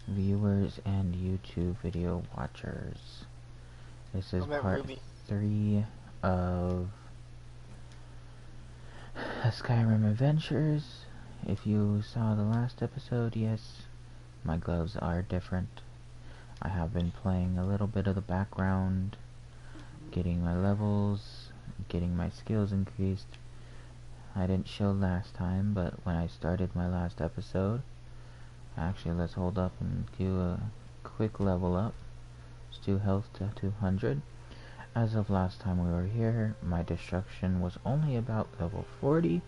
viewers and YouTube video watchers. This is part Ruby. 3 of Skyrim Adventures. If you saw the last episode, yes, my gloves are different. I have been playing a little bit of the background, getting my levels, getting my skills increased. I didn't show last time, but when I started my last episode, actually let's hold up and do a quick level up. Let's do health to 200. As of last time we were here, my destruction was only about level 40.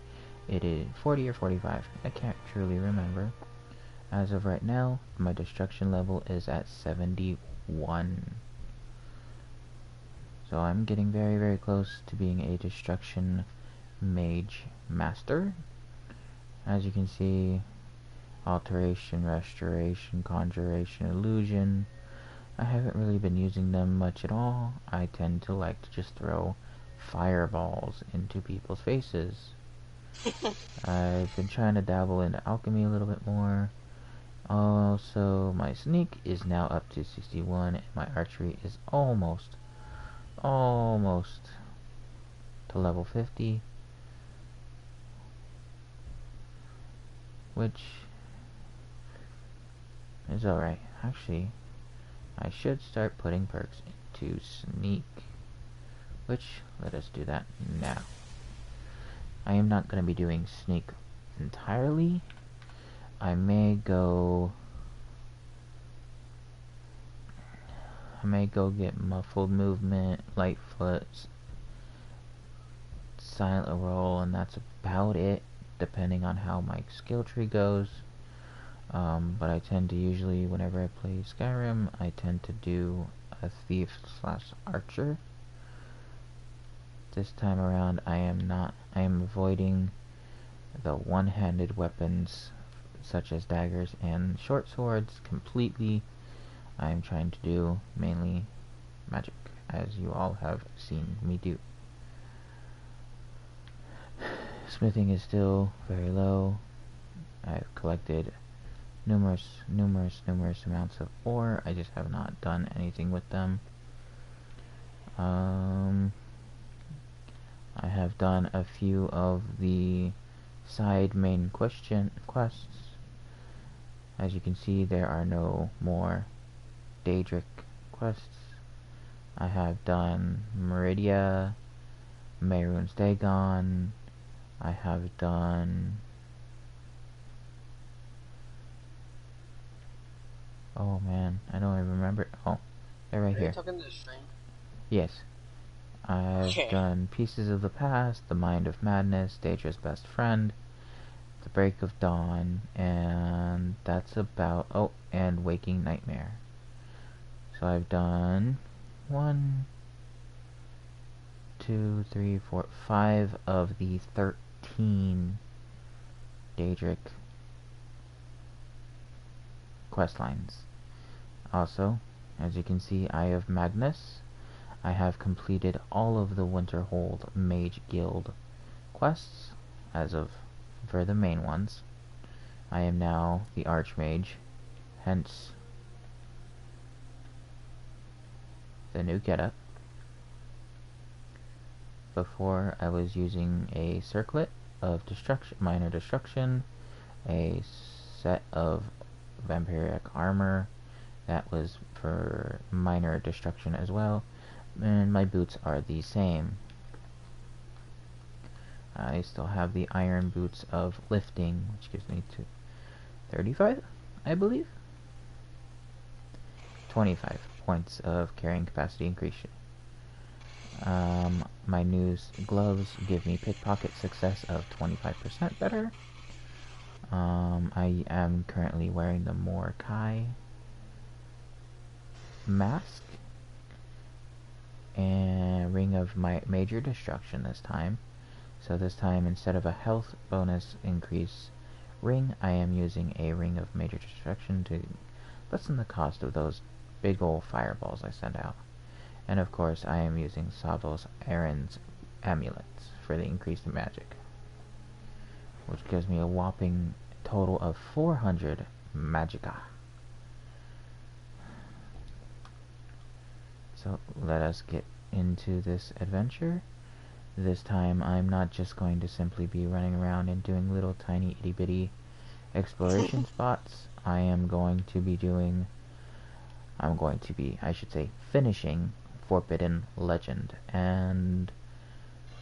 It is 40 or 45, I can't truly remember. As of right now, my destruction level is at 71. So I'm getting very, very close to being a destruction mage master. As you can see, alteration, restoration, conjuration, illusion. I haven't really been using them much at all. I tend to like to just throw fireballs into people's faces. I've been trying to dabble into alchemy a little bit more. Also, my sneak is now up to 61, and my archery is almost to level 50. Which is alright. Actually, I should start putting perks into sneak. Which, let us do that now. I am not going to be doing sneak entirely. I may go get muffled movement, light foot, silent roll, and that's about it, depending on how my skill tree goes. But I tend to usually, whenever I play Skyrim, I tend to do a thief / archer. This time around, I am avoiding the one-handed weapons such as daggers and short swords completely. I am trying to do mainly magic, as you all have seen me do. Smithing is still very low. I've collected numerous amounts of ore. I just have not done anything with them. I have done a few of the side main quests. As you can see, there are no more Daedric quests. I have done Meridia, Mehrunes Dagon. I have done... oh man, I don't even remember. Oh, they're right here. Are you talking to the stream? Yes. I've done Pieces of the Past, The Mind of Madness, Daedra's Best Friend, The Break of Dawn, and that's about... oh, and Waking Nightmare. So I've done 1, 2, 3, 4, 5 of the 13 Daedric quest lines. Also, as you can see, Eye of Magnus. I have completed all of the Winterhold Mage Guild quests, as of for the main ones. I am now the Archmage, hence the new getup. Before, I was using a circlet of destruction, minor destruction, a set of vampiric armor that was for minor destruction as well, and my boots are the same. I still have the iron boots of lifting, which gives me 35, I believe. 25 points of carrying capacity increase. My new gloves give me pickpocket success of 25% better. I am currently wearing the Mordecai mask and Ring of my Major Destruction this time. So this time, instead of a health bonus increase ring, I am using a Ring of Major Destruction to lessen the cost of those big ol' fireballs I send out. And of course, I am using Savos Aaron's amulets for the increased magic, which gives me a whopping total of 400 magicka. so let us get into this adventure. This time I'm not just going to simply be running around and doing little tiny itty bitty exploration spots. I'm going to be, I should say, finishing Forbidden Legend, and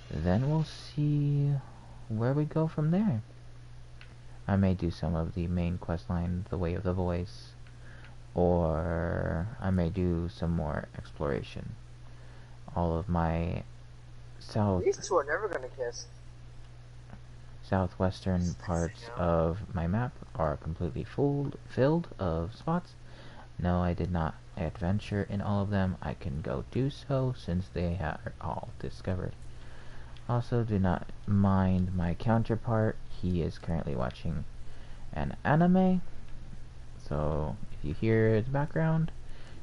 then we'll see where we go from there. I may do some of the main questline, The Way of the Voice, or I may do some more exploration. All of my These two are never gonna kiss. southwestern parts of my map are completely filled of spots. No, I did not adventure in all of them. I can go do so since they are all discovered. Also, do not mind my counterpart. He is currently watching an anime. So, if you hear his background,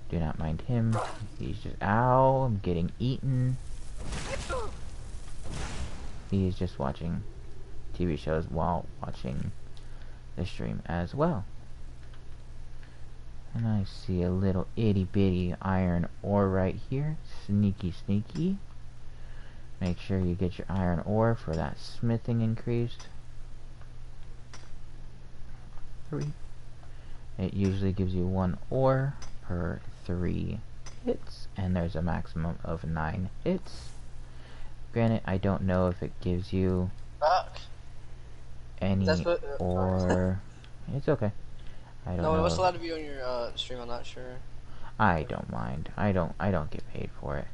do not mind him. He's just, ow, I'm getting eaten. He is just watching TV shows while watching the stream as well. And I see a little itty bitty iron ore right here. Sneaky, sneaky. Make sure you get your iron ore for that smithing increased. 3. It usually gives you 1 ore per 3 hits, and there's a maximum of 9 hits. Granted, I don't know if it gives you any ore. It's okay. I don't know. No, what's allowed to be on your stream? I'm not sure. I don't mind. I don't get paid for it.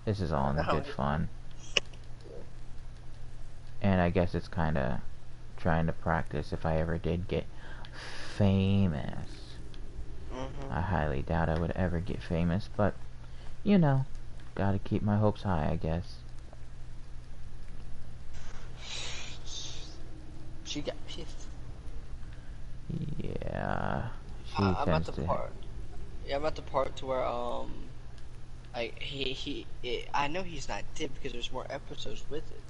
This is all in the good fun. And I guess it's kind of trying to practice if I ever did get famous. I highly doubt I would ever get famous, but you know, gotta keep my hopes high, I guess. She got pissed. Yeah, she I'm at tends the to. part. Yeah, I'm at the part to where I know he's not dead because there's more episodes with it.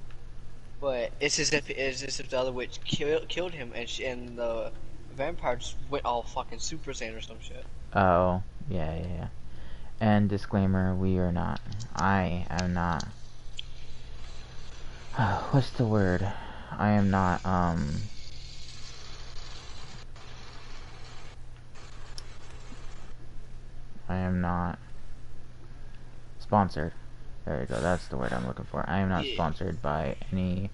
But it's as if the other witch killed him, and the vampire just went all fucking Super Saiyan or some shit. Oh, yeah. And disclaimer: we are not. I am not. What's the word? I am not. I am not sponsored. There you go, that's the word I'm looking for. I am not sponsored by any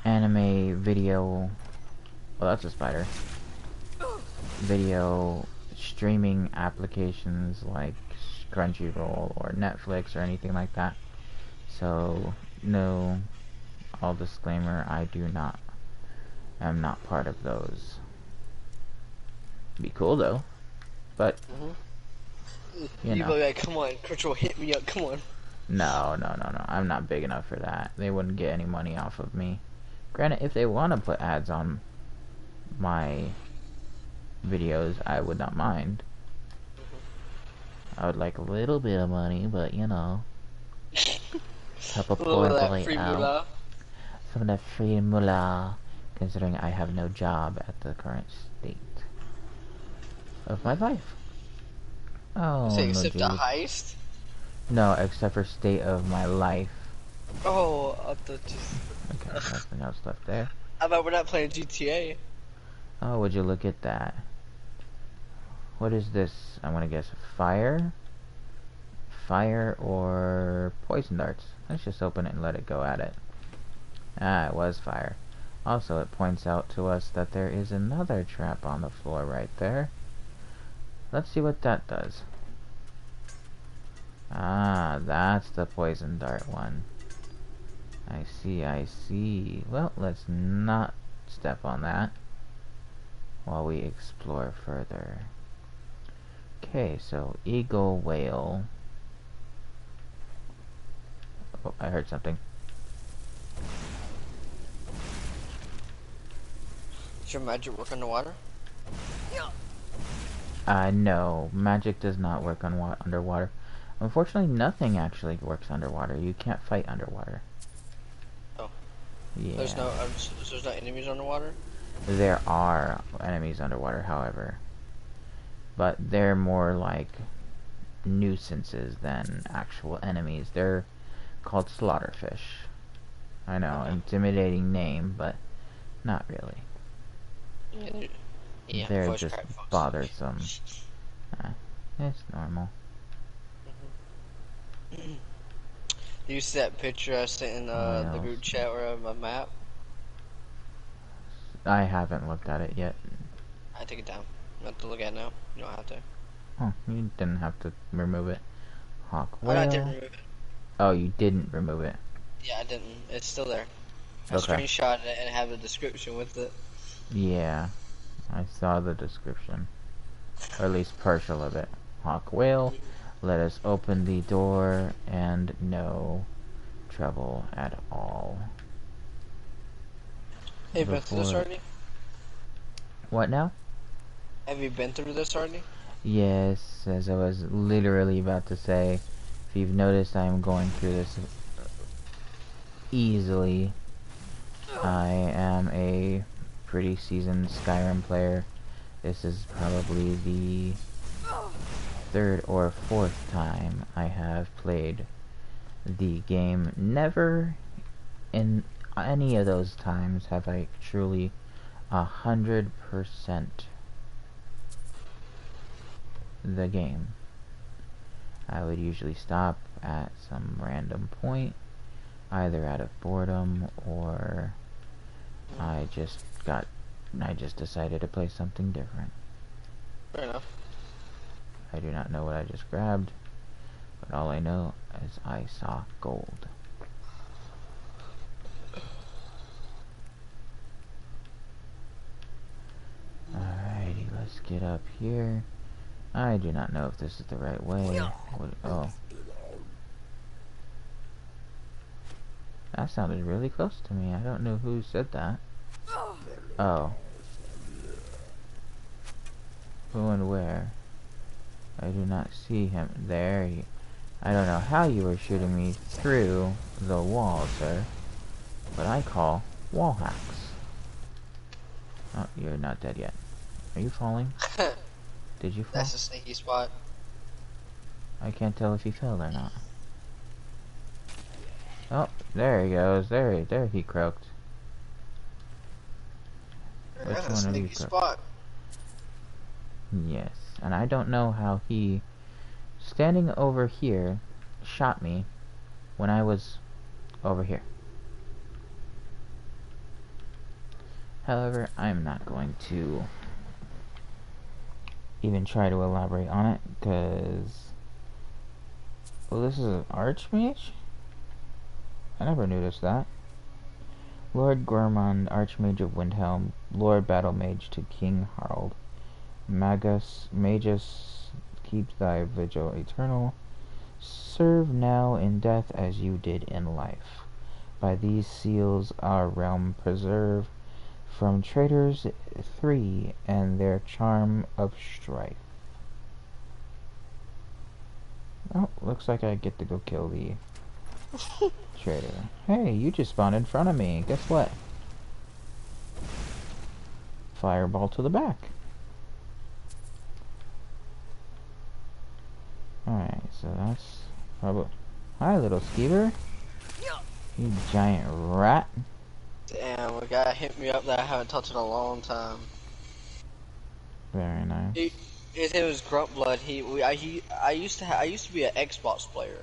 anime video. Well, that's a spider. Video streaming applications like Crunchyroll or Netflix or anything like that. So, no, all disclaimer, I'm not part of those. Be cool though, but you know. Be like, come on, Crunchyroll, hit me up, come on. No, I'm not big enough for that. They wouldn't get any money off of me. Granted, if they want to put ads on my videos, I would not mind. I would like a little bit of money, but you know, couple poor boy out. Some of that free moolah, considering I have no job at the current state of my life. Oh, no, except the heist? No, except for state of my life. Oh, I thought Okay, nothing else left there. How about we're not playing GTA? Oh, would you look at that? What is this? I'm gonna guess fire? Fire or poison darts? Let's just open it and let it go at it. Ah, it was fire. Also, it points out to us that there is another trap on the floor right there. Let's see what that does. Ah, that's the poison dart one. I see. Well, let's not step on that while we explore further. Okay, so eagle whale. Oh, I heard something. Does your magic work underwater? No, magic does not work on underwater. Unfortunately, nothing actually works underwater. You can't fight underwater. Oh. Yeah. There's no enemies underwater? There are enemies underwater, however. But they're more like nuisances than actual enemies. They're called slaughterfish. I know, Okay. intimidating name, but not really. Yeah, They're voice just crack folks. bothersome. Uh, it's normal. Do you see that picture I sent in What the else? group chat or my map? I haven't looked at it yet. I take it down. You don't have to look at it now. You don't have to. Oh, you didn't have to remove it. Hawk Oh, no, I didn't whale. remove it. Oh, you didn't remove it. Yeah, I didn't. It's still there. I Okay. screenshot it and have a description with it. Yeah, I saw the description. Or at least partial of it. Hawk whale. Let us open the door and no trouble at all. Have you been through this Before... already? What now? Have you been through this already? Yes, as I was literally about to say, if you've noticed, I am going through this easily. I am a pretty seasoned Skyrim player. This is probably the third or fourth time I have played the game. Never in any of those times have I truly 100% the game. I would usually stop at some random point, either out of boredom or I just decided to play something different. Fair enough. I do not know what I just grabbed, but all I know is I saw gold. Alrighty, let's get up here. I do not know if this is the right way. Oh. That sounded really close to me. I don't know who said that. Oh. Who and where? I do not see him. There he... I don't know how you were shooting me through the wall, sir. But I call wall hacks. Oh, you're not dead yet. Are you falling? Did you fall? That's a sneaky spot. I can't tell if he fell or not. Oh, there he goes. There he croaked. Which That's a one of you sneaky croaked? spot. Yes, and I don't know how he, standing over here, shot me when I was over here. However, I'm not going to even try to elaborate on it, because... Well, this is an Archmage? I never noticed that. Lord Gormond, Archmage of Windhelm, Lord Battlemage to King Harald. Magus, keep thy vigil eternal. Serve now in death as you did in life. By these seals our realm preserve from traitors three and their charm of strife. Oh, looks like I get to go kill the traitor. Hey, you just spawned in front of me. Guess what? Fireball to the back. Alright, so that's probably... Hi, little skeever. You giant rat. Damn, a guy hit me up that I haven't touched in a long time. Very nice. His name was Gruntblood. I used to be an Xbox player.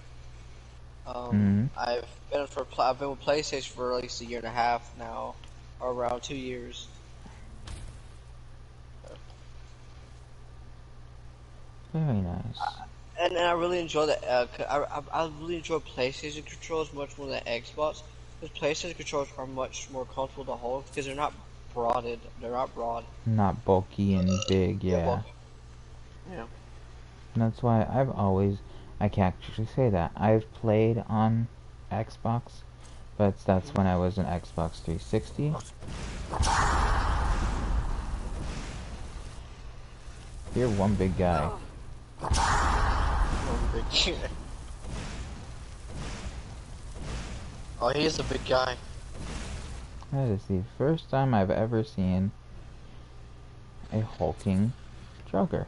Mm-hmm. I've been with PlayStation for at least a year and a half now, or around 2 years. Very nice. And I really enjoy that. I really enjoy PlayStation controls much more than Xbox. Because PlayStation controls are much more comfortable to hold because they're not broaded. They're not broad. Not bulky and big, Yeah, yeah. well, yeah. And that's why I've always... I can't actually say that. I've played on Xbox, but that's when I was an Xbox 360. You're one big guy. Oh, he is a big guy. That is the first time I've ever seen a hulking Joker.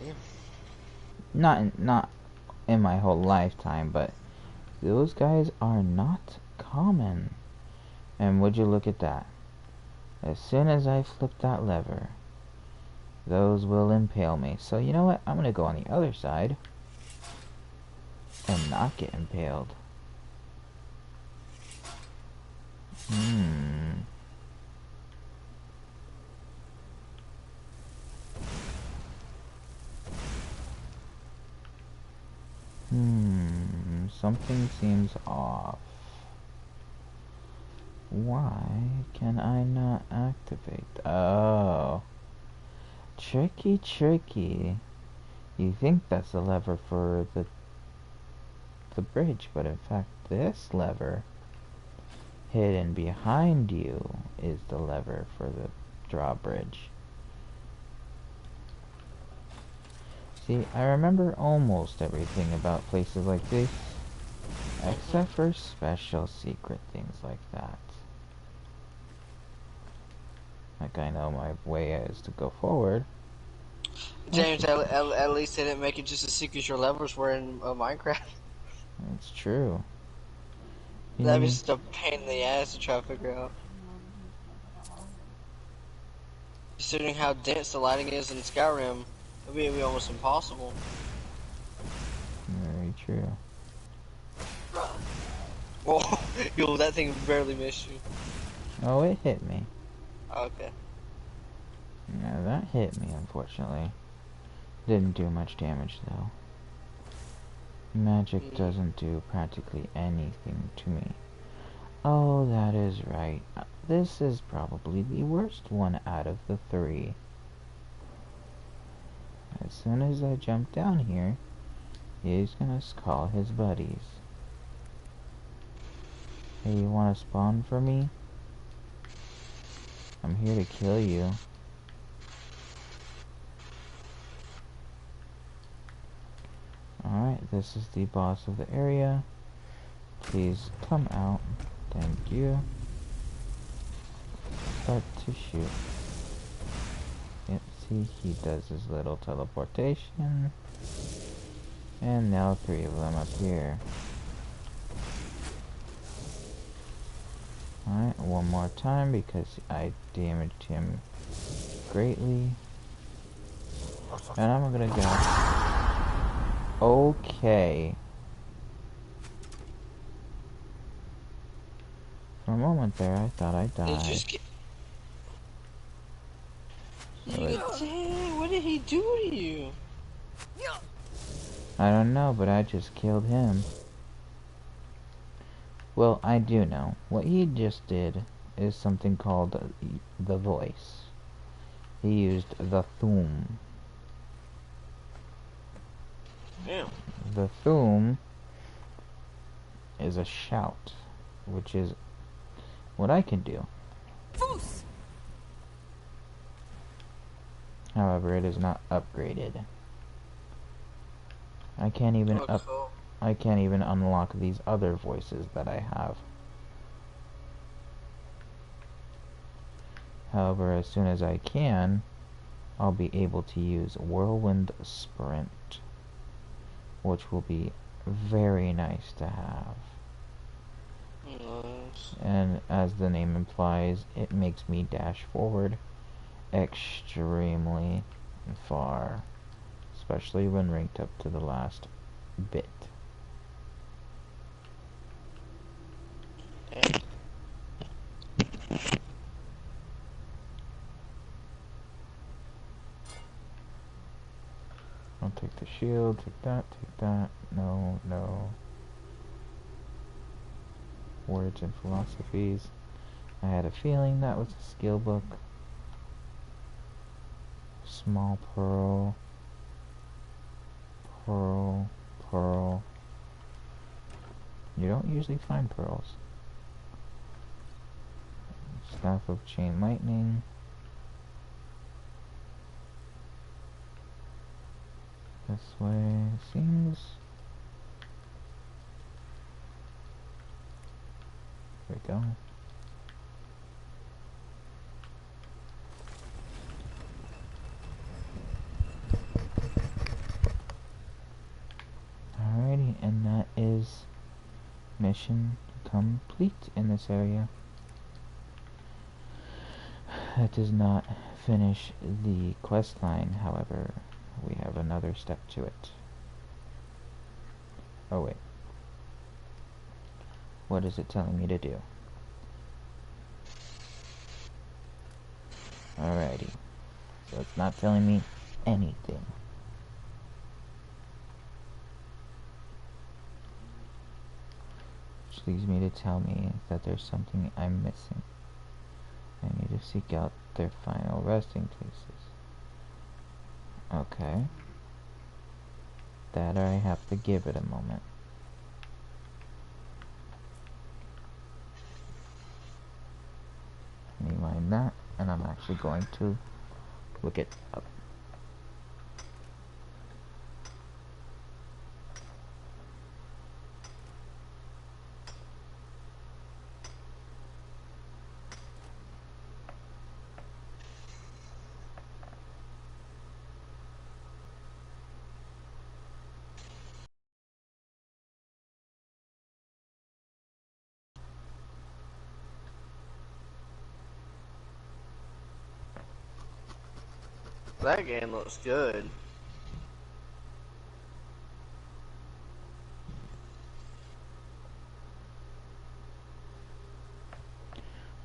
Damn. Not in my whole lifetime, but those guys are not common. And would you look at that? As soon as I flip that lever, those will impale me. So you know what? I'm gonna go on the other side and not get impaled. Something seems off. Why can I not activate? Oh. Tricky, tricky. You think that's the lever for the bridge, but in fact this lever hidden behind you is the lever for the drawbridge. See, I remember almost everything about places like this, except for special secret things like that. Like I know my way is to go forward. James, at least they didn't make it just as secret as your levels were in Minecraft. It's true. That'd be just a pain in the ass to try to figure out. Considering how dense the lighting is in Skyrim, it'd be almost impossible. Very true. Oh, yo, that thing barely missed you. Oh, it hit me. Okay. Yeah, that hit me, unfortunately. Didn't do much damage, though. Magic doesn't do practically anything to me. Oh, that is right. This is probably the worst one out of the three. As soon as I jump down here, he's gonna call his buddies. Hey, you wanna spawn for me? I'm here to kill you. Alright, this is the boss of the area. Please come out. Thank you. Start to shoot. Yep, see, he does his little teleportation. And now 3 of them up here. Alright, one more time because I damaged him greatly. And I'm gonna go. Okay. For a moment there, I thought I died. What did he do to you? I don't know, but I just killed him. Well, I do know. What he just did is something called the voice. He used the thum. Damn. The thum is a shout, which is what I can do. However, it is not upgraded. I can't even I can't even unlock these other voices that I have. However, as soon as I can, I'll be able to use Whirlwind Sprint, which will be very nice to have. Nice. And as the name implies, it makes me dash forward extremely far, especially when ranked up to the last bit. Damn. I'll take the shield, take that, no, no. Words and philosophies. I had a feeling that was a skill book. Small pearl. Pearl. Pearl. You don't usually find pearls. Staff of Chain Lightning. This way seems. There we go. mission complete in this area. That does not finish the quest line, however. We have another step to it. Oh wait. What is it telling me to do? Alrighty. So it's not telling me anything. Which leads me to tell me that there's something I'm missing. I need to seek out their final resting places. Okay. That I have to give it a moment. Let me mind that, and I'm actually going to look it up. That game looks good.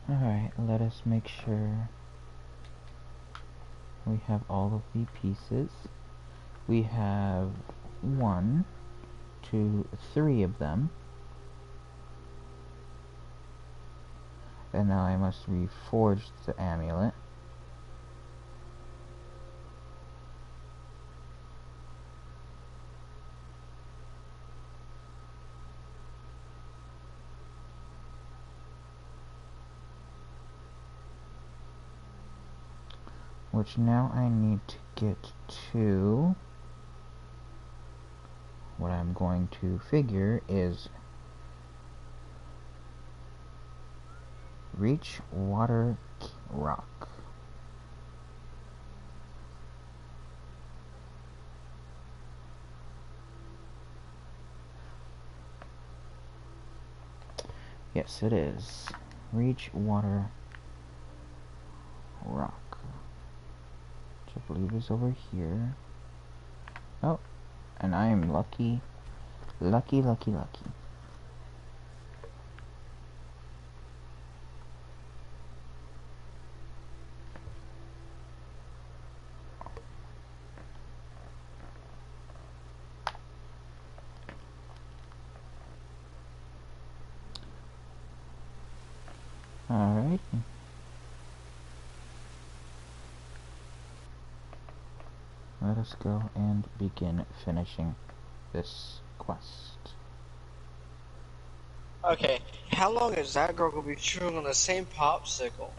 Alright, let us make sure we have all of the pieces. We have 1, 2, 3 of them. And now I must reforge the amulet. Which now I need to get to. What I'm going to figure is reach water rock. Yes, it is. Reach water rock. Which I believe is over here. Oh, and I am lucky. Lucky. Alright. Let us go and begin finishing this quest. Okay, how long is that girl gonna be chewing on the same popsicle?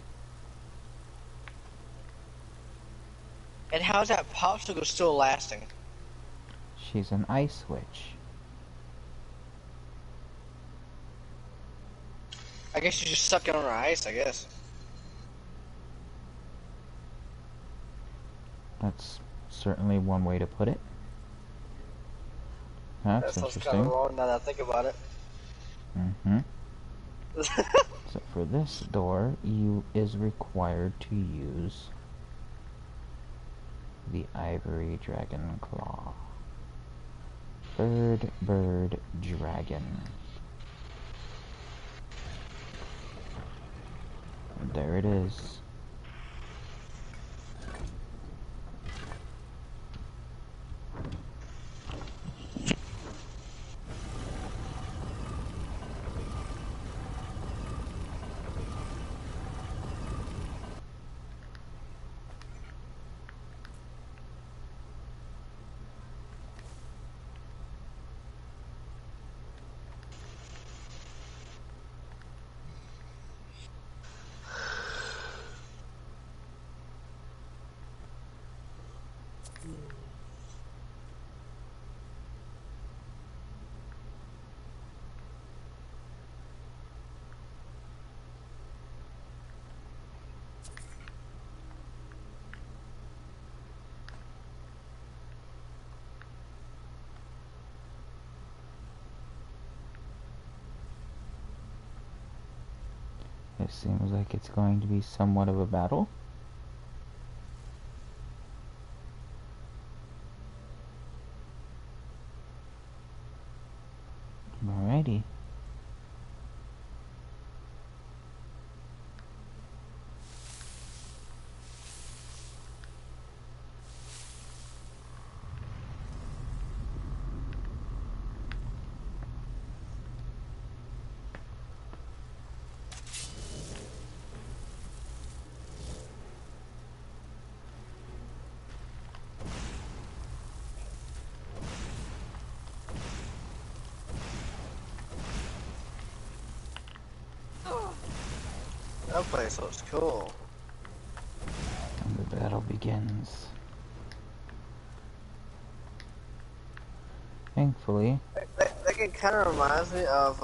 And how's that popsicle still lasting? She's an ice witch. I guess you just suck it on her ice, I guess. That's certainly one way to put it. That That's sounds kind of interesting. wrong now that I think about it. So for this door, you is required to use the ivory dragon claw. Bird, dragon. There it is. It seems like it's going to be somewhat of a battle. Alrighty. That place looks cool. And the battle begins. Thankfully, That game kind of reminds me of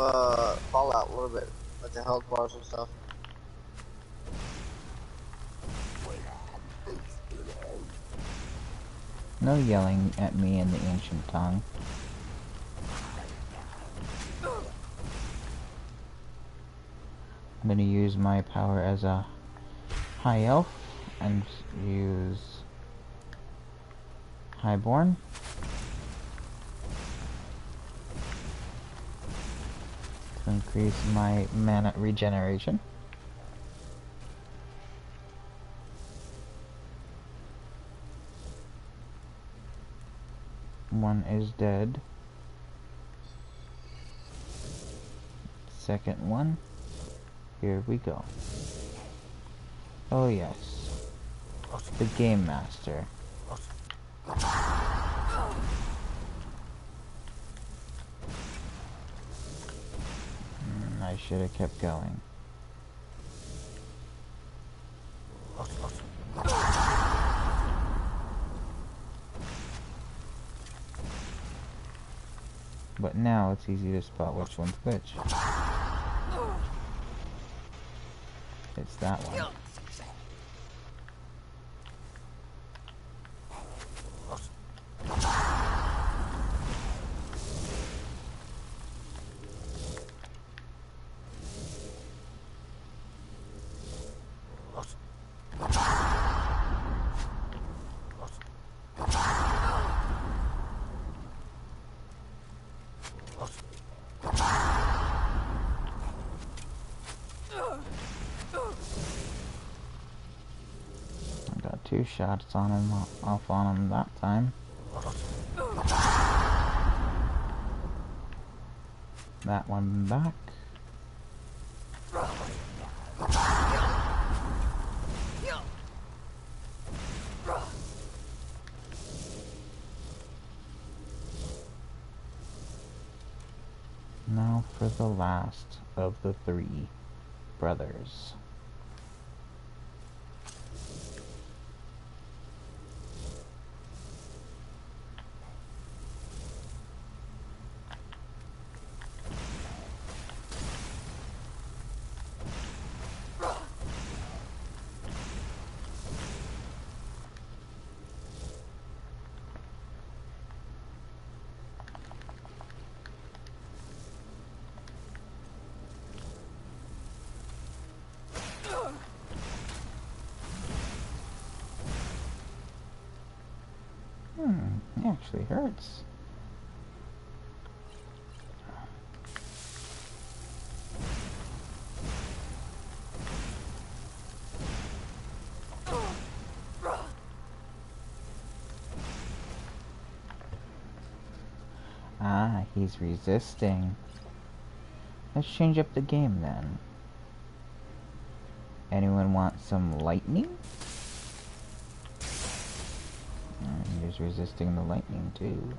Fallout a little bit, like the health bars and stuff. no yelling at me in the ancient tongue. I'm gonna use my power as a high elf and use highborn. To increase my mana regeneration. One is dead. Second one. Here we go. Oh yes. The Game Master. I should have kept going. But now it's easy to spot which one's which. It's that one. I got 2 shots on him, off on him that time. That one back. Now for the last of the 3 brothers. It actually hurts. Ah, he's resisting. Let's change up the game then. Anyone want some lightning? He's resisting the lightning too.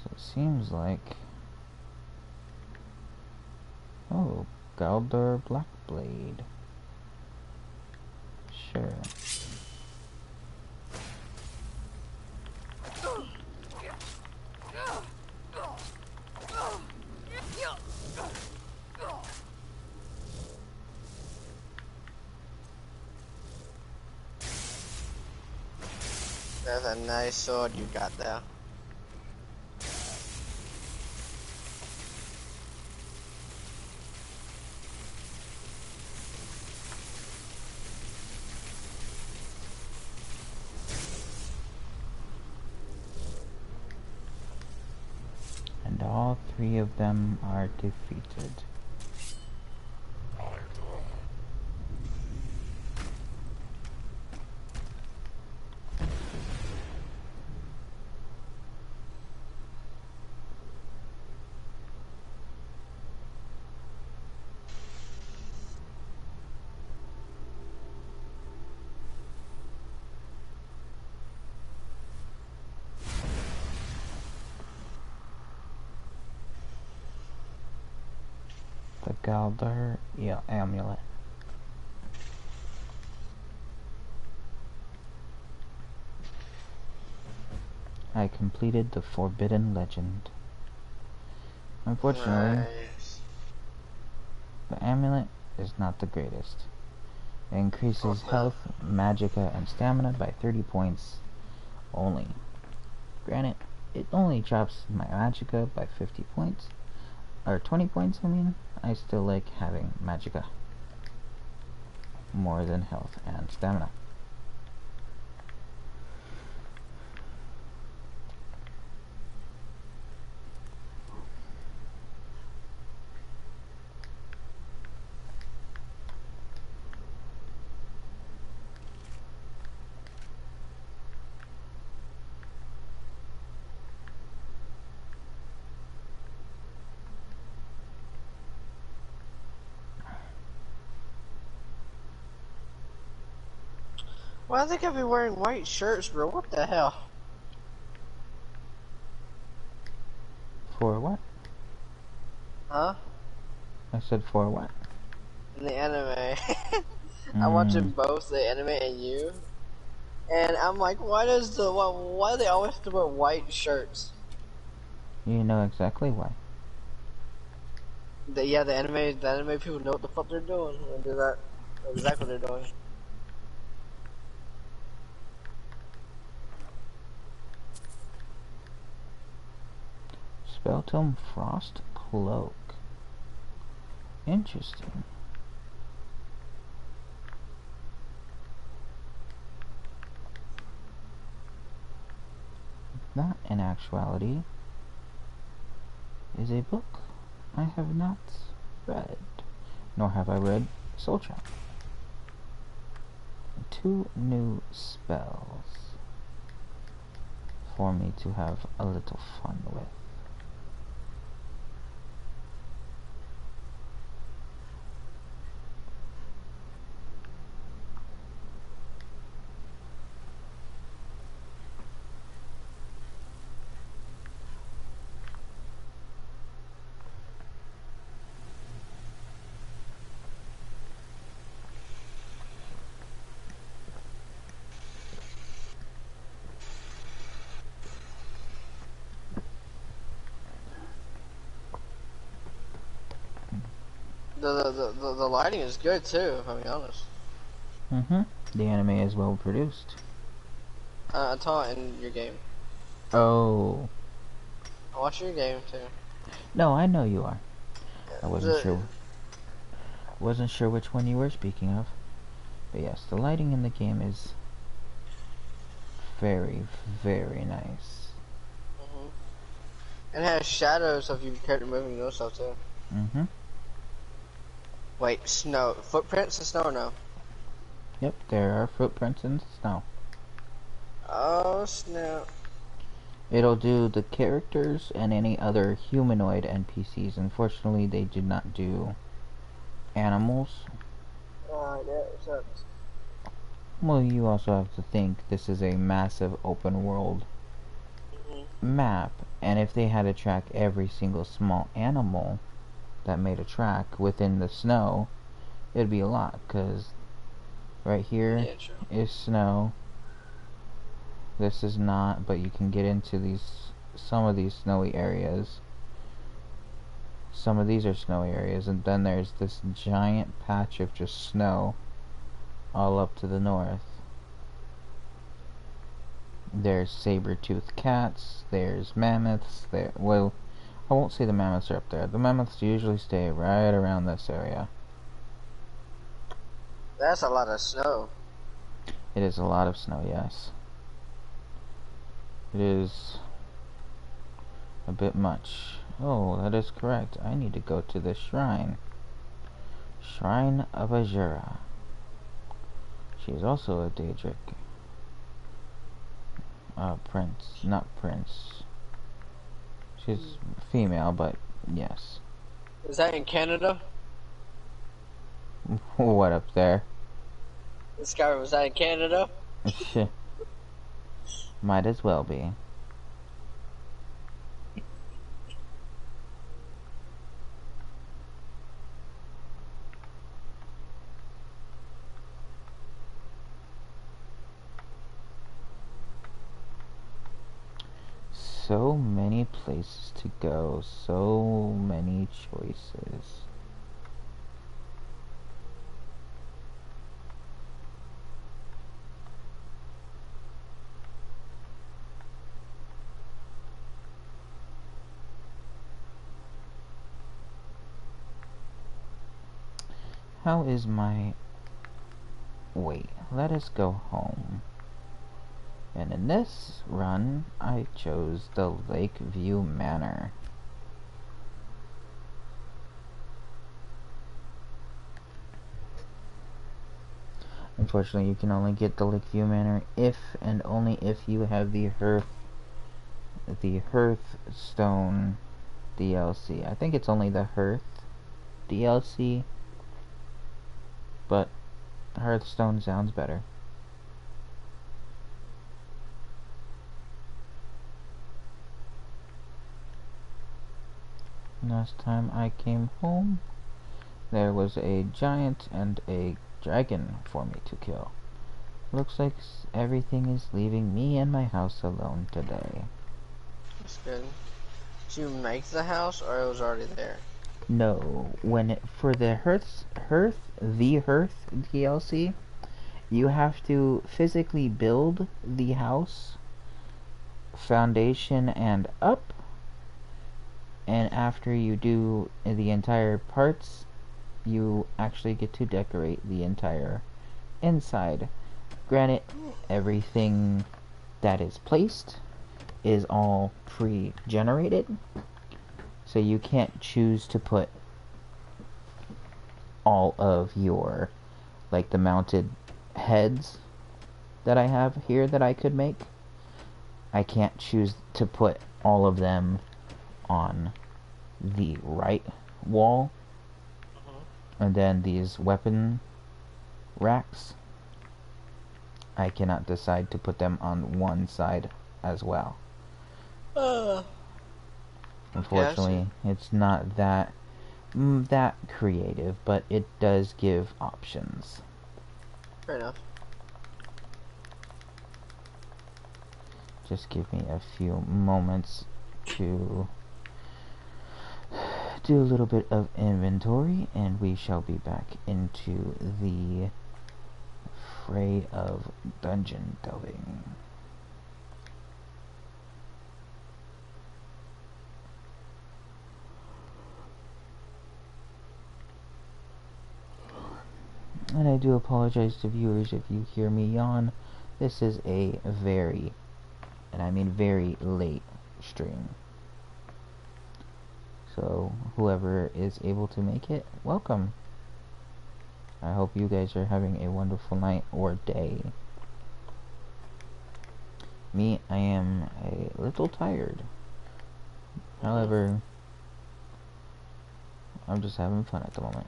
So it seems like... Oh, Galdor Blackblade. Sure. That's a nice sword you got there. all three of them are defeated. The Galdar amulet. I completed the Forbidden Legend. Unfortunately, Nice. the amulet is not the greatest. It Of increases course not. health, magicka, and stamina by 30 points only. Granted, it only drops my magicka by 50 points. Or 20 points, I mean. I still like having magicka more than health and stamina. Why they gotta be wearing white shirts, bro? What the hell? For what? Huh? I said for what? In the anime. I'm watching Mm, both the anime and you. And I'm like, why do they always have to wear white shirts? you know exactly why. Yeah, the anime people know what the fuck they're doing and do that. Exactly what they're doing. Speltome Frost Cloak. Interesting. That, in actuality, is a book I have not read, nor have I read Soul Trap. 2 new spells for me to have a little fun with. The lighting is good too, if I'm being honest. The anime is well produced. I saw it in your game. Oh. I watched your game too. No, I know you are. I wasn't The, sure. Wasn't sure which one you were speaking of. But yes, the lighting in the game is very, very nice. mhm. It has shadows of your character moving and stuff too. Wait, snow. Footprints in snow or no? Yep, there are footprints in the snow. Oh, snap. It'll do the characters and any other humanoid NPCs. Unfortunately, they did not do animals. That sucks. Well, you also have to think this is a massive open world Mhm. map, and if they had to track every single small animal that made a track within the snow, it'd be a lot, because right here Yeah, true. is snow. This is not, but you can get into some of these snowy areas. Some of these are snowy areas, and then there's this giant patch of just snow all up to the north. There's saber-toothed cats, there's mammoths, well, I won't say the mammoths are up there. The mammoths usually stay right around this area. That's a lot of snow. It is a lot of snow, yes. It is A bit much. Oh, that is correct. I need to go to the shrine. Shrine of Azura. She is also a Daedric. Prince. Not prince. She's female, but yes. Is that in Canada? What up there? Skyrim, was that in Canada? Might as well be. So many places to go, so many choices. How is my... Wait, let us go home. And in this run, I chose the Lakeview Manor. Unfortunately, you can only get the Lakeview Manor if and only if you have the Hearthstone DLC. I think it's only the Hearth DLC, but Hearthstone sounds better. Last time I came home, there was a giant and a dragon for me to kill. Looks like everything is leaving me and my house alone today. That's good. Did you make the house, or it was already there? No, for the Hearth DLC, you have to physically build the house, foundation and up, and after you do the entire parts, you actually get to decorate the entire inside. Granted, everything that is placed is all pre-generated, so you can't choose to put all of your, like the mounted heads that I have here that I could make. I can't choose to put all of them on the right wall. And then these weapon racks, I cannot decide to put them on one side as well. Unfortunately, it's not that creative, but it does give options. Fair enough. Just give me a few moments to do a little bit of inventory, and we shall be back into the fray of dungeon delving. And I do apologize to viewers if you hear me yawn. This is a very, and I mean very late stream. So whoever is able to make it, welcome. I hope you guys are having a wonderful night or day. Me, I am a little tired. However, I'm just having fun at the moment.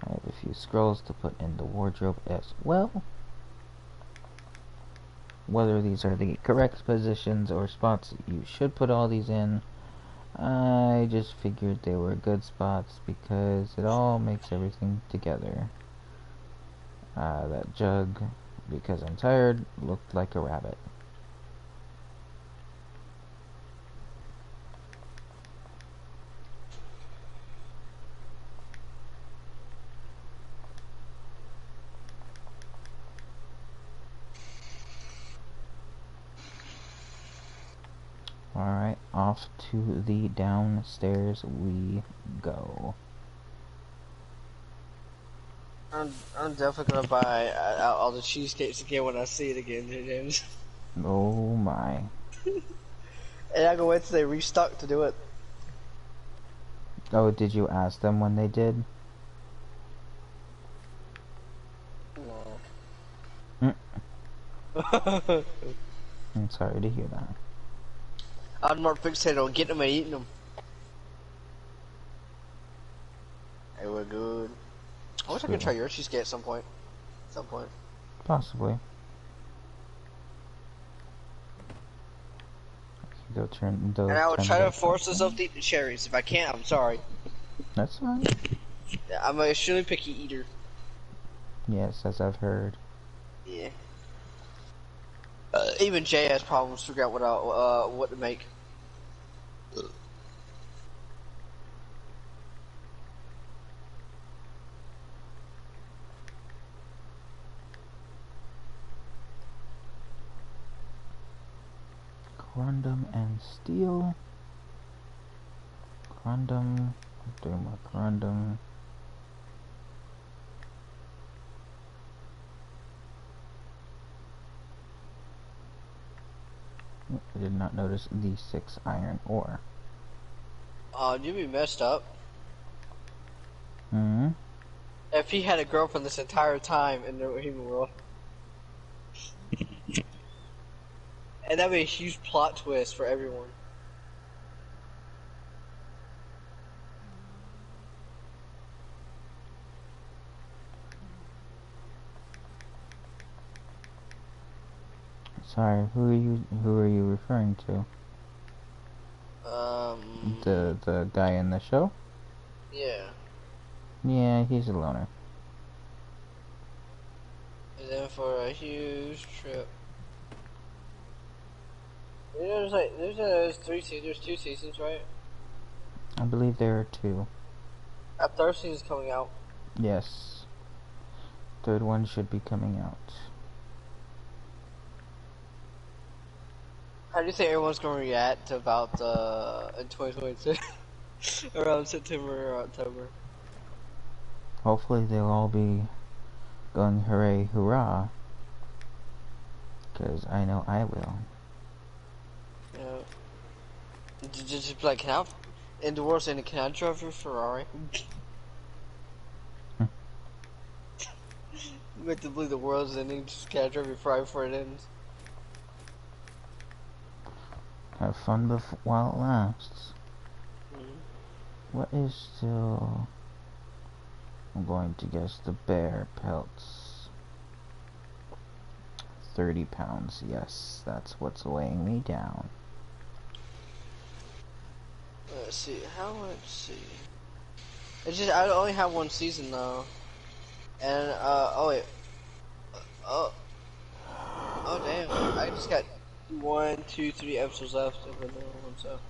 I have a few scrolls to put in the wardrobe as well. Whether these are the correct positions or spots you should put all these in, I just figured they were good spots because it all makes everything together. That jug, because I'm tired, looked like a rabbit. Alright, off to the downstairs we go. I'm definitely gonna buy all the cheesecakes again when I see it again, James. Oh my. And I go wait till they restock to do it. Oh, did you ask them when they did? Mm, No. I'm sorry to hear that. I'm more fixated on getting them and eating them. They were good. I wish I could True. try your cheesecake at some point. At some point. Possibly. Go turn And those I will try to terminate force myself questions. to eat the cherries. If I can't, I'm sorry. That's fine. I'm an extremely picky eater. Yes, as I've heard. Yeah. Even Jay has problems figuring out what to make. Corundum and steel. Corundum. Doing more corundum. I did not notice the 6 iron ore. You'd be messed up. Hmm. If he had a girlfriend this entire time in the human world. And that'd be a huge plot twist for everyone. Sorry, who are you referring to? The guy in the show? Yeah. Yeah, he's a loner. He's in for a huge trip. You know, there's there's 2 seasons, right? I believe there are 2. A 3rd season's coming out. Yes. 3rd one should be coming out. How do you think everyone's gonna react to about in 2022? Around September or October. Hopefully they'll all be going hooray hurrah. Because I know I will. Yeah. Just be like, in the world's ending, can I drive your Ferrari? Make to believe the world's ending, just can I drive your Ferrari before it ends? Have fun while it lasts. Mm-hmm. What is still... I'm going to guess the bear pelts. 30 pounds, yes, that's what's weighing me down. Let's see, It's just, I only have 1 season though. And, oh wait. Oh, oh damn. I just got 1, 2, 3 episodes left of the new one, so.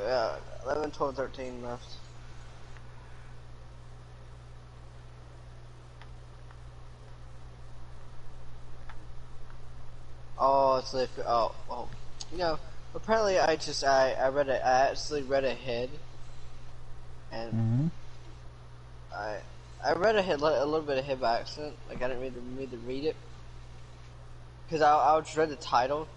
Yeah, 11, 12, 13 left. Oh, it's like, oh. You know, apparently I actually read ahead. And Mm-hmm. I read ahead, a little bit ahead by accident. Like, I didn't mean to read it. Because I just read the title.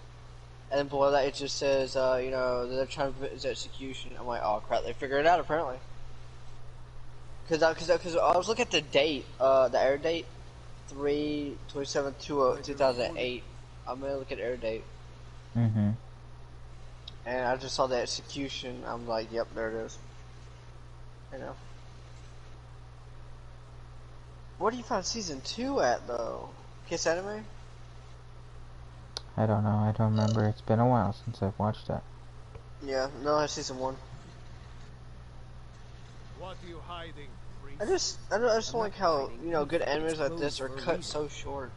And then below that it just says, you know, they're trying to prevent his execution. I'm like, oh crap, they figured it out apparently. Because I was looking at the date, the air date, 3/27/2008. I'm gonna look at air date. Mm-hmm. And I just saw the execution. I'm like, yep, there it is. You know. Where do you find season 2 at though? Kiss Anime? I don't know, I don't remember. It's been a while since I've watched that. Yeah, no, that's season 1. What are you hiding, priest? I just don't like how, you know, good animes like this are cut so short.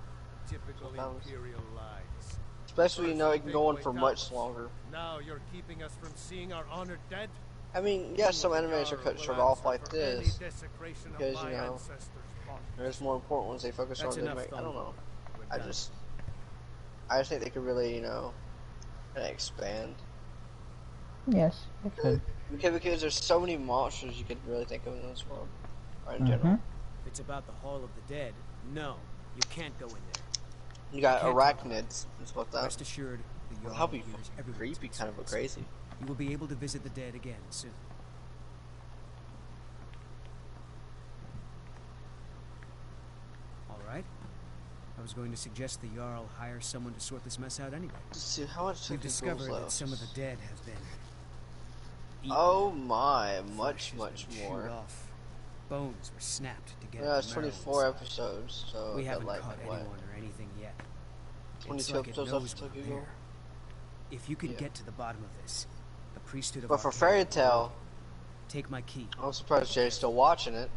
Typical imperial lies. Especially, you know, it can go on First for they much wait longer. Now you're keeping us from seeing our honored dead? I mean, yeah, some animes are cut short off like this. Because, you know, there's more important ones they focus on than make. I don't know. I just think they could really, you know, kind of expand. Yes, it could. Because there's so many monsters you could really think of in this world. Or in general. If it's about the Hall of the Dead, no, you can't go in there. You got Can't talk arachnids. That's what that. Rest assured, the Well, Jarl that'll be hears fucking everyone's creepy, kind of concerns. crazy. You will be able to visit the dead again soon. All right. I was going to suggest the Jarl hire someone to sort this mess out anyway. Let's see how much We've technical discovered that left. some of the dead have been eaten. Oh my, Flesh much has been chewed more. off. Bones were snapped to get Yeah, at it's the marrow 24 inside. episodes, so We got haven't like caught what? anyone or anything yet. 22 It's like it episodes knows left to we're go. there. If you could Yeah. get to the bottom of this, the priesthood of But for Arcane Fairy will Tale, reward you. Take my key. I'm surprised Jay's still watching it.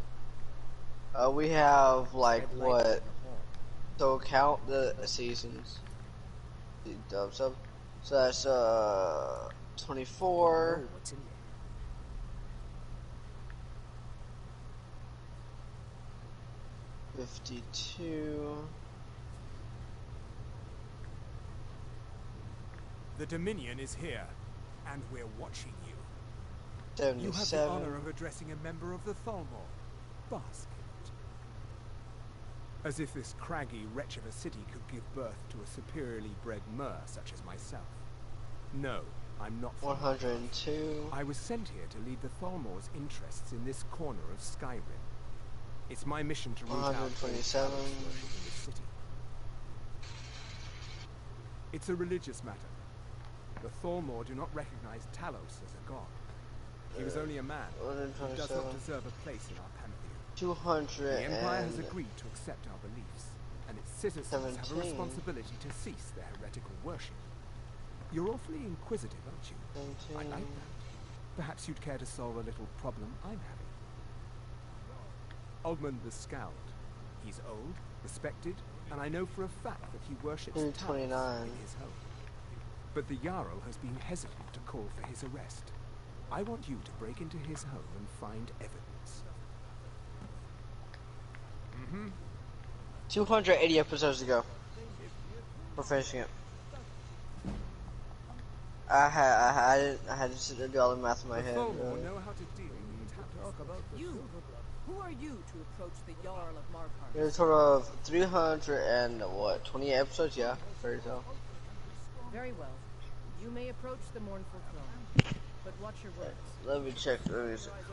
We have like Tread lightly what? in the hall. So count the seasons. So that's 24. Know what's in there. 52. The Dominion is here, and we're watching you. You have the 77. honor of addressing a member of the Thalmor. Bask in it. As if this craggy wretch of a city could give birth to a superiorly bred mer such as myself. No, I'm not from 102. I was sent here to lead the Thalmor's interests in this corner of Skyrim. It's my mission to root out all 127. Talos worship in this city. It's a religious matter. The Thalmor do not recognize Talos as a god. He was only a man who does 127. not deserve a place in our pantheon. 200. The Empire has agreed to accept our beliefs, and its citizens have a 17. responsibility to cease their heretical worship. You're awfully inquisitive, aren't you? I like that. Perhaps you'd care to solve a little problem I'm having. Ogmund the Scowled. He's old, respected, and I know for a fact that he worships Talos 229. in his home. But the Jarl has been hesitant to call for his arrest. I want you to break into his home and find evidence. 280 episodes to go. We're finishing it. I had to sit there and do all the math in my The head. Thalmor know how to deal with Talos. You! Who are you to approach the Jarl of Markarth? There's a total of 300 and what? 28 episodes? Yeah, Fairy Tale. Very well. You may approach the mournful throne, but watch your words. Let me check.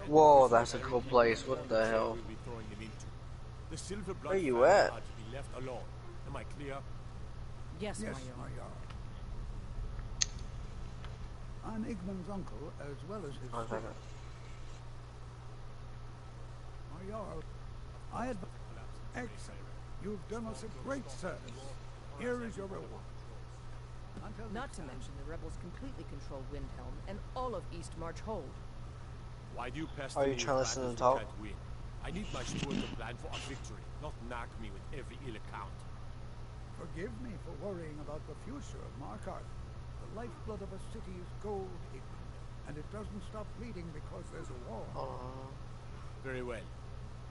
Whoa, that's a cool place. What the hell? The silver blood Where you family at? are to be left alone. Am I clear? Yes, Yes, my my Jarl. Jarl. I'm Igmund's uncle, as well as his One son. second. My Jarl, I advise. Excellent. You've done us a great service. Here is your reward. Until Not next to time. mention the rebels completely control Windhelm and all of East March Hold. Why do you pester Are you me trying to with listen battles to we talk? can't win? I need my steward to plan for a victory, not nag me with every ill account. Forgive me for worrying about the future of Markarth. The lifeblood of a city is gold, Igmund, and it doesn't stop bleeding because there's a war. Very well.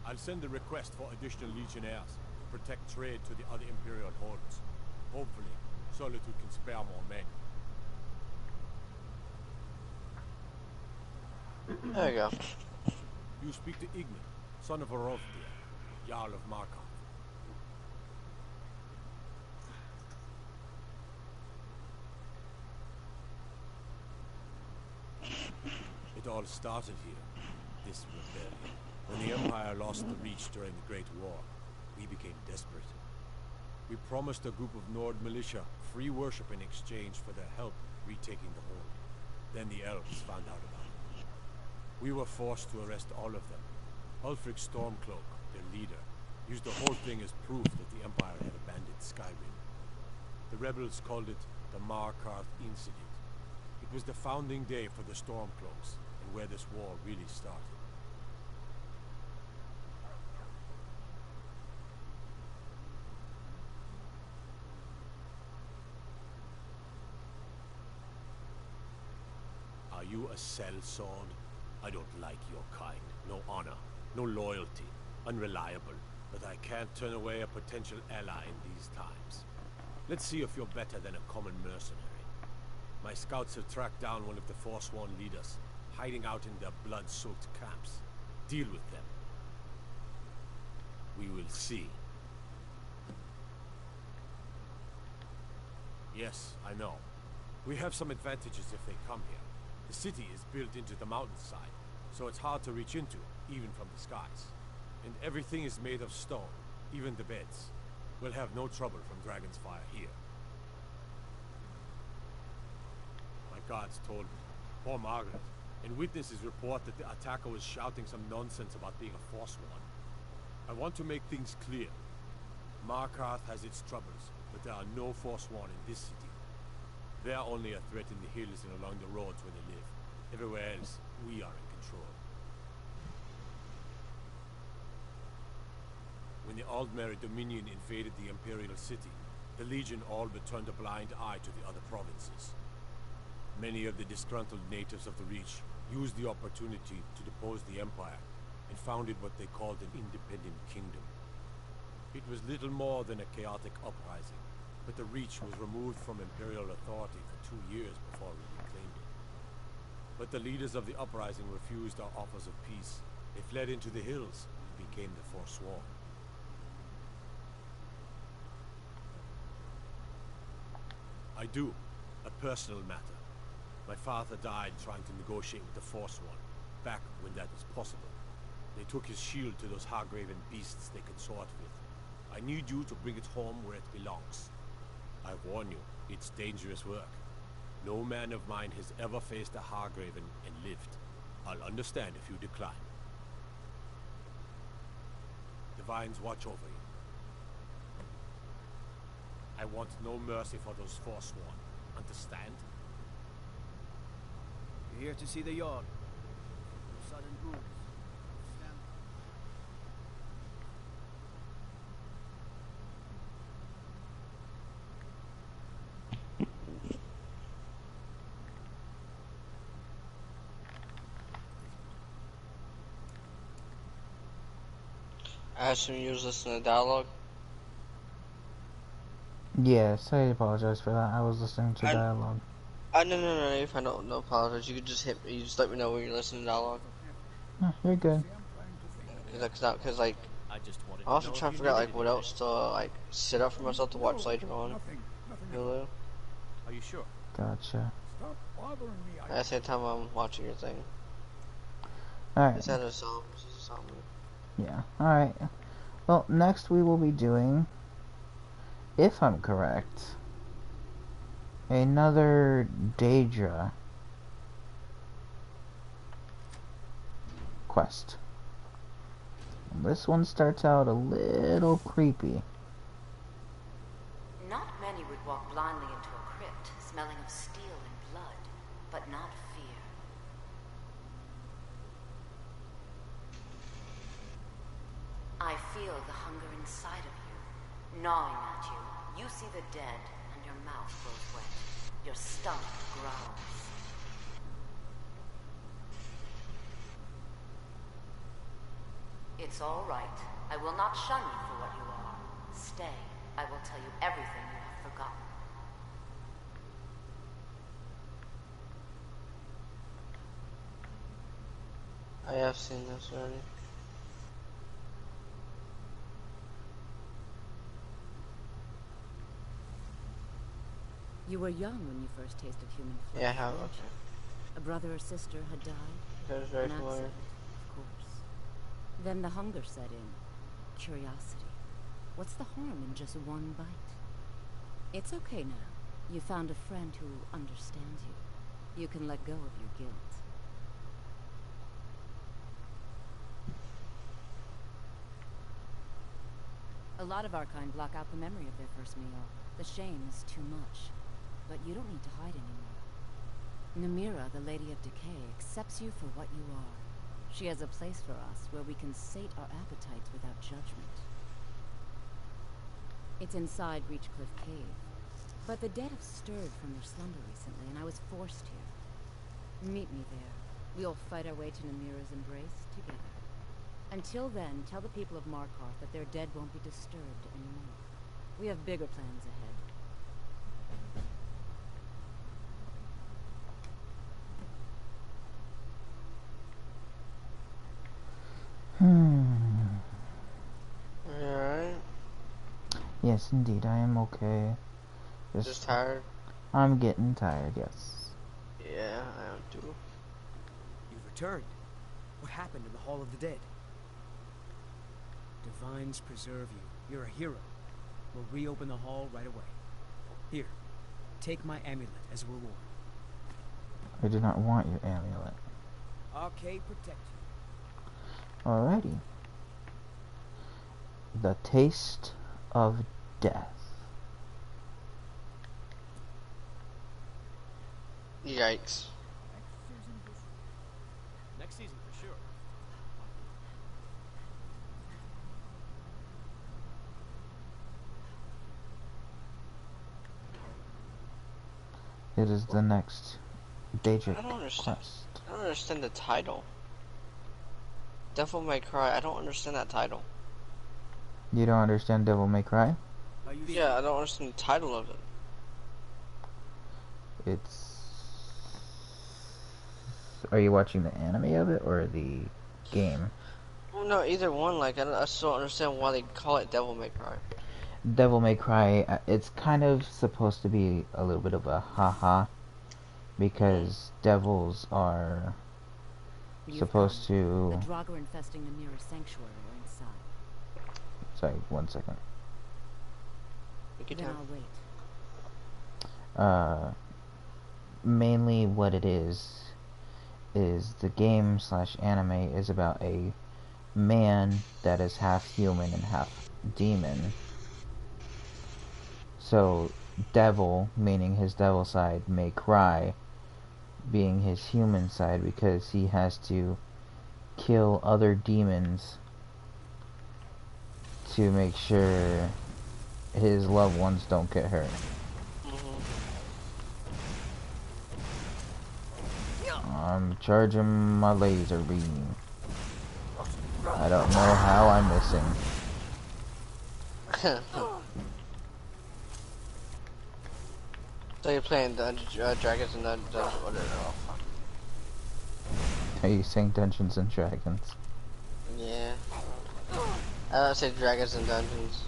I'll send a request for additional legionnaires to protect trade to the other Imperial holds. Hopefully, Solitude can spare more men. There you go. You speak to Igmund, son of Orolfdir, Jarl of Markarth. It all started here, this rebellion. When the Empire lost the Reach during the Great War, we became desperate. We promised a group of Nord militia free worship in exchange for their help retaking the hold. Then the elves found out about it. We were forced to arrest all of them. Ulfric Stormcloak, their leader, used the whole thing as proof that the Empire had abandoned Skyrim. The rebels called it the Markarth Incident. It was the founding day for the Stormcloaks, and where this war really started. Are you a sellsword? I don't like your kind. No honor, no loyalty, unreliable. But I can't turn away a potential ally in these times. Let's see if you're better than a common mercenary. My scouts have tracked down one of the Forsworn leaders, hiding out in their blood-soaked camps. Deal with them. We will see. Yes, I know. We have some advantages if they come here. The city is built into the mountainside, so it's hard to reach into, even from the skies. And everything is made of stone, even the beds. We'll have no trouble from Dragon's Fire here. My guards told me. Poor Margaret. And witnesses report that the attacker was shouting some nonsense about being a Forsworn. I want to make things clear. Markarth has its troubles, but there are no Forsworn in this city. They are only a threat in the hills and along the roads where they live. Everywhere else, we are in control. When the Aldmeri Dominion invaded the Imperial City, the Legion all but turned a blind eye to the other provinces. Many of the disgruntled natives of the Reach used the opportunity to depose the Empire and founded what they called an independent kingdom. It was little more than a chaotic uprising, but the Reach was removed from Imperial authority for 2 years before we reclaimed it. But the leaders of the uprising refused our offers of peace. They fled into the hills and became the Forsworn. I do. A personal matter. My father died trying to negotiate with the Forsworn, back when that was possible. They took his shield to those Hargraven beasts they consort with. I need you to bring it home where it belongs. I warn you, it's dangerous work. No man of mine has ever faced a Hargraven and lived. I'll understand if you decline. The Vines watch over you. I want no mercy for those Forsworn. Understand? You're here to see the Jarl. No sudden moves. Stand I assume you was listening to dialogue. Yes, I apologize for that. I was listening to dialogue. No, you're fine. No apologize. You could just hit me. You just let me know when you're listening to dialogue. Oh, you're good. Cause like, I just wanted I'm also trying to figure out like what else to like set up for myself to watch later on. Nothing Hulu. Are you sure? Gotcha. Stop bothering me. At the same time, I'm watching your thing. Alright. Is that a song? Is this a song? Yeah. Alright. Well, next we will be doing, if I'm correct, another Daedra quest. And this one starts out a little creepy. Not many would walk blindly into a crypt, smelling of steel and blood, but not fear. I feel the hunger inside of you, gnawing at you. You see the dead, and your mouth grows wet. Your stomach growls. It's all right. I will not shun you for what you are. Stay. I will tell you everything you have forgotten. I have seen this already. You were young when you first tasted human flesh. Yeah, I have. weren't Okay. you? A brother or sister had died. That was very An familiar. accident, of course. Then the hunger set in. Curiosity. What's the harm in just one bite? It's okay now. You found a friend who understands you. You can let go of your guilt. A lot of our kind block out the memory of their first meal. The shame is too much. But you don't need to hide anymore. Namira, the Lady of Decay, accepts you for what you are. She has a place for us where we can sate our appetites without judgment. It's inside Reachcliff Cave. But the dead have stirred from their slumber recently, and I was forced here. Meet me there. We'll fight our way to Namira's embrace together. Until then, tell the people of Markarth that their dead won't be disturbed anymore. We have bigger plans ahead. Alright. Yes, indeed, I am okay. Just tired. I'm getting tired, yes. Yeah, I am too. You've returned. What happened in the Hall of the Dead? Divines preserve you. You're a hero. We'll reopen the hall right away. Here, take my amulet as a reward. I do not want your amulet. Arcade protect you. Alrighty. The taste of death. Yikes. Next season for sure. It is the next basic I don't understand. quest. I don't understand the title. Devil May Cry. I don't understand that title. You don't understand Devil May Cry? Are you Yeah, I don't understand the title of it. It's... Are you watching the anime of it or the game? Well, no, either one. Like, I still don't understand why they call it Devil May Cry. Devil May Cry, it's kind of supposed to be a little bit of a haha, because devils are You've supposed come. to... The Draugr infesting the mirror sanctuary are inside. Sorry, 1 second. Take your Then time. I'll wait. Mainly what it is the game slash anime is about a man that is half human and half demon. So, devil, meaning his devil side, may cry, being his human side, because he has to kill other demons to make sure his loved ones don't get hurt. I'm charging my laser beam. I don't know how I'm missing. So you're playing Dragons and Dungeons, whatever. Oh, fuck. Are you saying Dungeons and Dragons? Yeah. I don't say Dragons and Dungeons.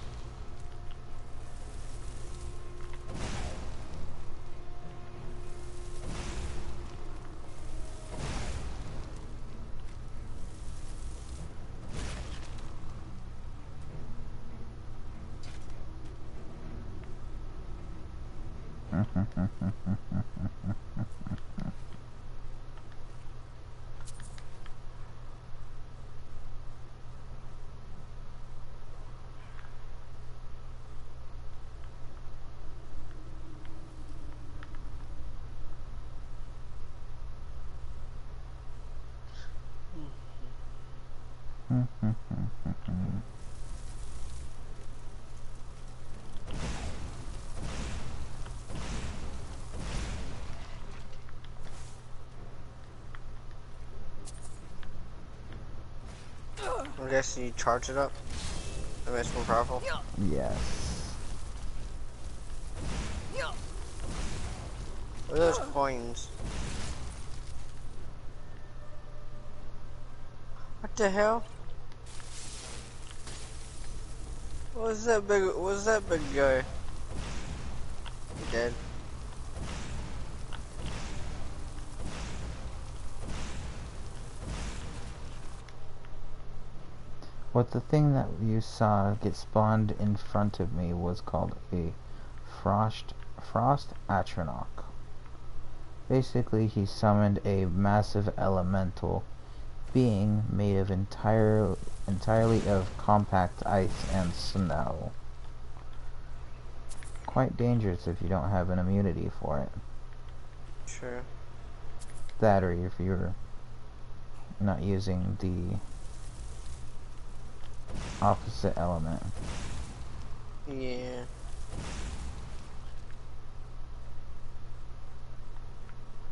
I guess you charge it up. It makes it more powerful. Yes. What are those coins? What the hell? What's that big guy? He dead. What the thing that you saw get spawned in front of me was called a Frost Atronach. Basically, he summoned a massive elemental being made of entirely of compact ice and snow. Quite dangerous if you don't have an immunity for it. Sure. That, or if you're not using the opposite element. Yeah.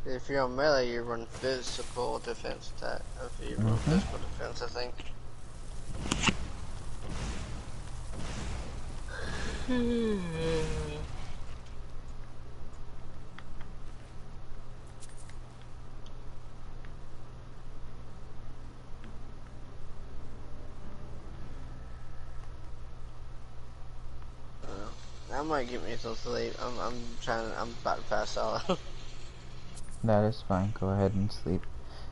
If you're on melee, you run physical defense attack. If you run physical defense, I think. I'm might get me till late. I'm about to pass out. That is fine. Go ahead and sleep.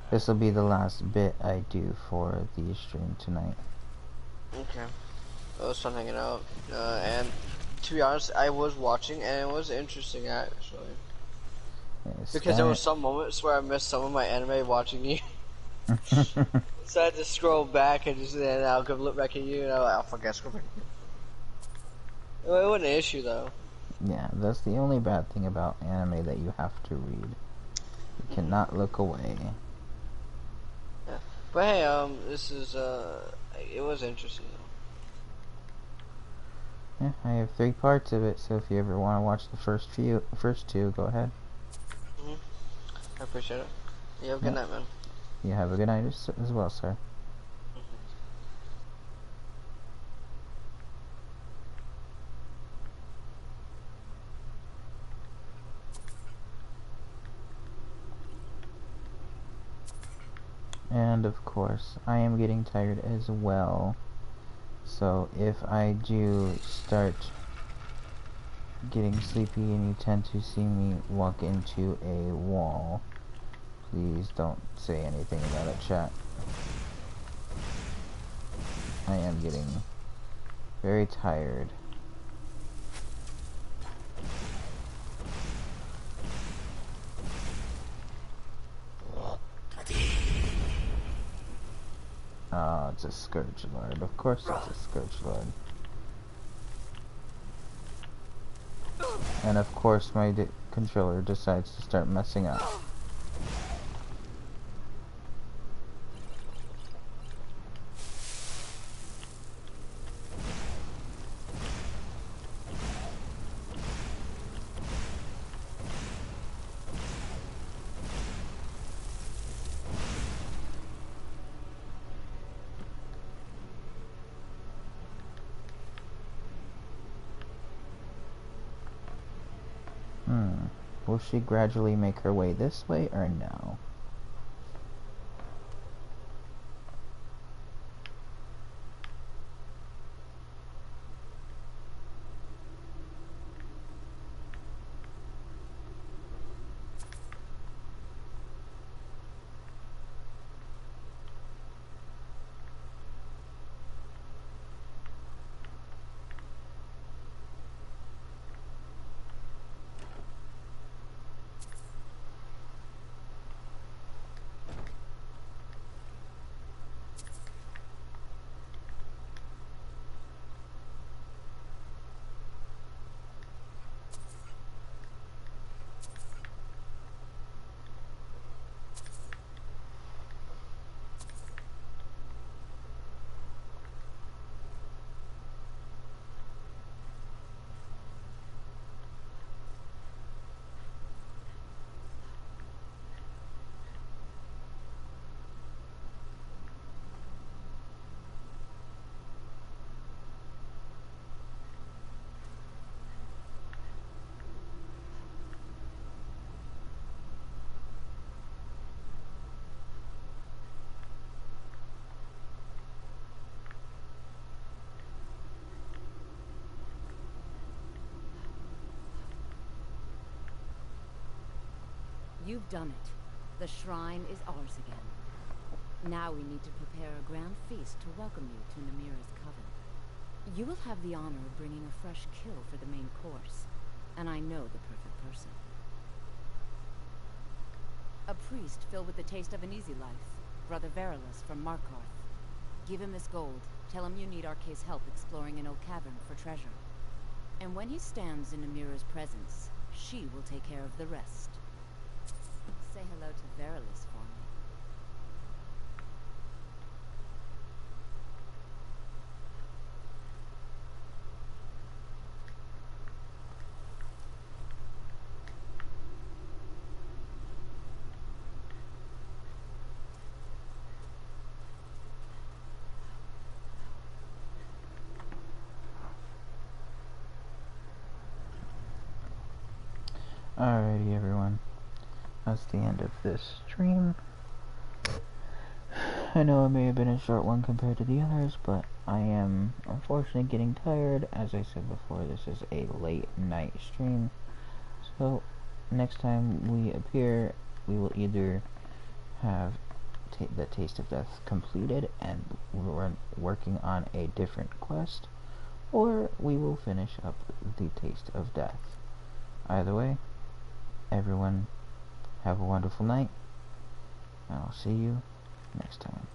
This will be the last bit I do for the stream tonight. Okay. It was fun hanging out. And to be honest, I was watching and it was interesting actually. Because there were some moments where I missed some of my anime watching you. So I had to scroll back and I'll go look back at you and I'll forget scroll back at you. It wasn't an issue though. Yeah, that's the only bad thing about anime that you have to read. You cannot look away. Yeah. But hey, this is it was interesting though. Yeah, I have 3 parts of it, so if you ever want to watch the first two, go ahead. I appreciate it. You have a good night, man. You have a good night as well, sir. And of course, I am getting tired as well. So if I do start getting sleepy and you tend to see me walk into a wall, please don't say anything about it, chat. I am getting very tired. Oh, it's a Scourge Lord. Of course it's a Scourge Lord. And of course my controller decides to start messing up. Will she gradually make her way this way or no? You've done it. The shrine is ours again. Now we need to prepare a grand feast to welcome you to Namira's coven. You will have the honor of bringing a fresh kill for the main course, and I know the perfect person. A priest filled with the taste of an easy life, Brother Verilus from Markarth. Give him this gold, tell him you need Arcae's help exploring an old cavern for treasure. And when he stands in Namira's presence, she will take care of the rest. Say hello to Verilus for me. Alrighty, everyone. That's the end of this stream. I know it may have been a short one compared to the others, but I am unfortunately getting tired. As I said before, this is a late night stream. So, next time we appear, we will either have the Taste of Death completed and we're working on a different quest, or we will finish up the Taste of Death. Either way, everyone have a wonderful night, and I'll see you next time.